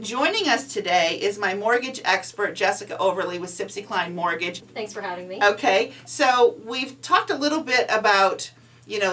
Joining us today is my mortgage expert, Jessica Overly with Sipsey Klein Mortgage. Thanks for having me. Okay, so we've talked a little bit about,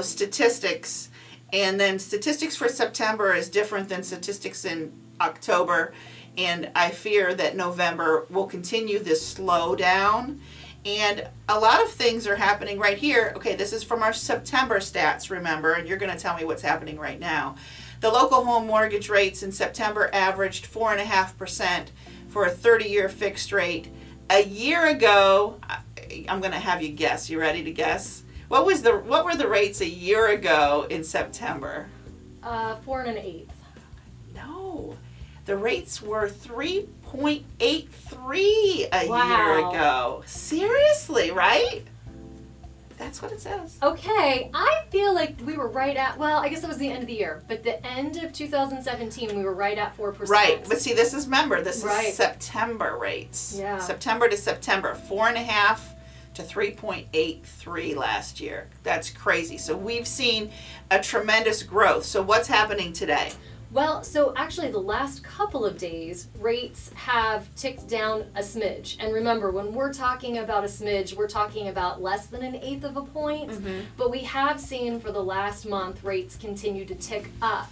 statistics, and then statistics for September is different than statistics in October, and I fear that November will continue this slowdown. And a lot of things are happening right here. Okay, this is from our September stats, remember, and you're going to tell me what's happening right now. The local home mortgage rates in September averaged 4.5% for a 30-year fixed rate. A year ago, I'm going to have you guess. You ready to guess? What were the rates a year ago in September? 4 1/8. No, the rates were 3.83 a year ago. Seriously, right? That's what it says. Okay, I feel like we were right at, well, I guess it was the end of the year, but the end of 2017, we were right at 4%. Right, but see, this is Right. September rates. Yeah. September to September, 4.5 to 3.83 last year. That's crazy. So we've seen a tremendous growth. So what's happening today? Well, so actually the last couple of days, rates have ticked down a smidge. And remember, when we're talking about a smidge, we're talking about less than 1/8 of a point. But we have seen for the last month, rates continue to tick up.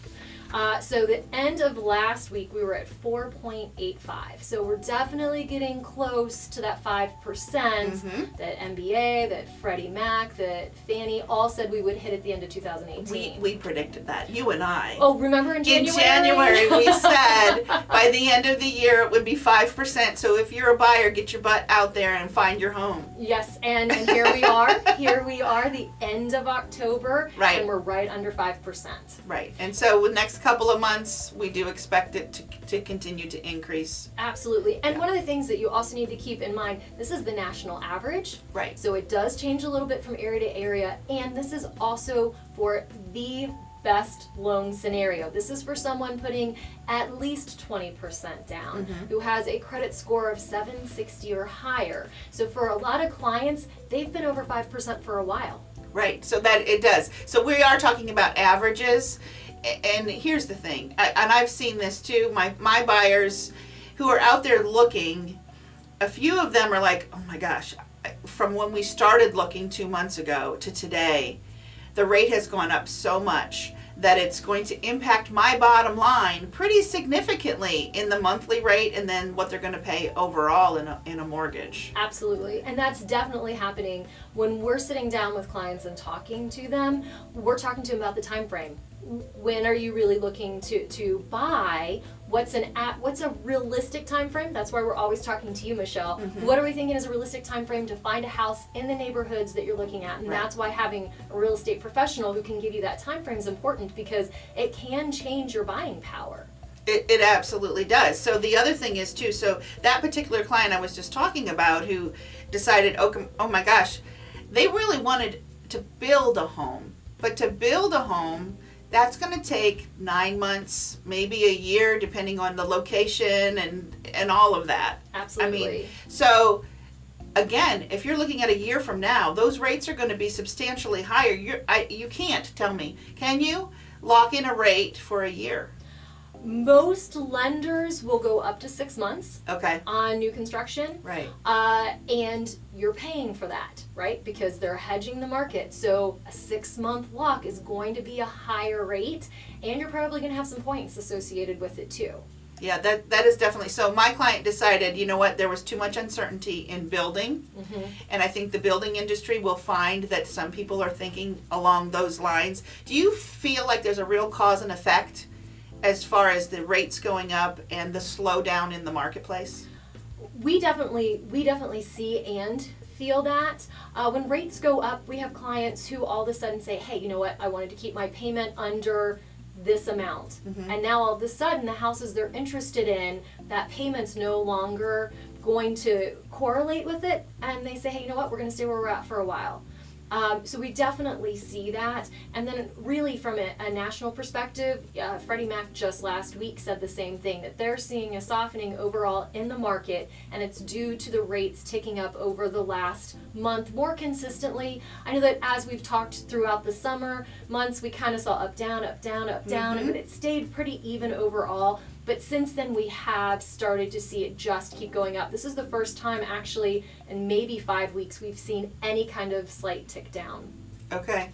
So the end of last week, we were at 4.85. So we're definitely getting close to that 5% that MBA, that Freddie Mac, that Fannie all said we would hit at the end of 2018. We predicted that, you and I. Oh, remember in January? In January, we said by the end of the year it would be 5%. So if you're a buyer, get your butt out there and find your home. Yes, and here we are. Here we are, the end of October, Right. and we're right under 5%. Right, and so the next couple of months, we do expect it to continue to increase. Absolutely. And Yeah. one of the things that you also need to keep in mind, this is the national average. Right. So it does change a little bit from area to area, and this is also for the best loan scenario. This is for someone putting at least 20% down, who has a credit score of 760 or higher. So for a lot of clients, they've been over 5% for a while. Right, so that it does. So we are talking about averages, and here's the thing, and I've seen this too, my buyers who are out there looking, a few of them are like, oh my gosh, from when we started looking 2 months ago to today, the rate has gone up so much that it's going to impact my bottom line pretty significantly in the monthly rate and then what they're going to pay overall in a mortgage. Absolutely. And that's definitely happening when we're sitting down with clients and talking to them. We're talking to them about the time frame. When are you really looking to buy? What's a realistic time frame? That's why we're always talking to you, Michelle. What are we thinking is a realistic time frame to find a house in the neighborhoods that you're looking at? And Right. that's why having a real estate professional who can give you that time frame is important, because it can change your buying power. It absolutely does. So the other thing is too, so that particular client I was just talking about who decided, oh my gosh, they really wanted to build a home. But to build a home, that's going to take 9 months, maybe a year, depending on the location and all of that. Absolutely. I mean, so again, if you're looking at a year from now, those rates are going to be substantially higher. You can't, tell me, can you lock in a rate for a year? Most lenders will go up to 6 months Okay, on new construction. right. And you're paying for that, right? Because they're hedging the market. So a 6-month lock is going to be a higher rate, and you're probably going to have some points associated with it too. Yeah, that is definitely, so my client decided, you know what, there was too much uncertainty in building. And I think the building industry will find that some people are thinking along those lines. Do you feel like there's a real cause and effect as far as the rates going up and the slowdown in the marketplace? We definitely see and feel that. When rates go up, we have clients who all of a sudden say, hey, you know what, I wanted to keep my payment under this amount. And now all of a sudden the houses they're interested in, that payment's no longer going to correlate with it, and they say, hey, you know what, we're going to stay where we're at for a while. So we definitely see that. And then really from a national perspective, Freddie Mac just last week said the same thing, that they're seeing a softening overall in the market, and it's due to the rates ticking up over the last month more consistently. I know that as we've talked throughout the summer months, we kind of saw up, down, but it stayed pretty even overall. But since then, we have started to see it just keep going up. This is the first time, actually, in maybe 5 weeks, we've seen any kind of slight tick down. Okay.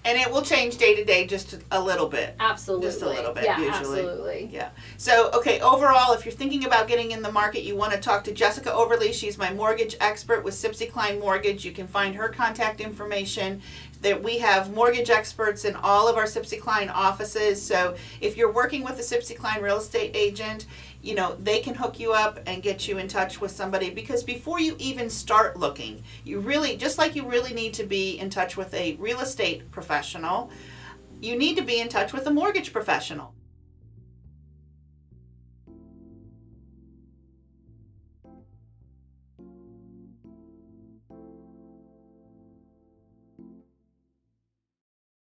And it will change day to day just a little bit. Absolutely. Just a little bit, yeah, usually. absolutely. Yeah. So, okay, overall, if you're thinking about getting in the market, you want to talk to Jessica Overly. She's my mortgage expert with Sipsey Klein Mortgage. You can find her contact information. That we have mortgage experts in all of our Sipsey Klein offices. So if you're working with a Sipsey Klein real estate agent, you know, they can hook you up and get you in touch with somebody, because before you even start looking, you really, just like you really need to be in touch with a real estate professional, you need to be in touch with a mortgage professional.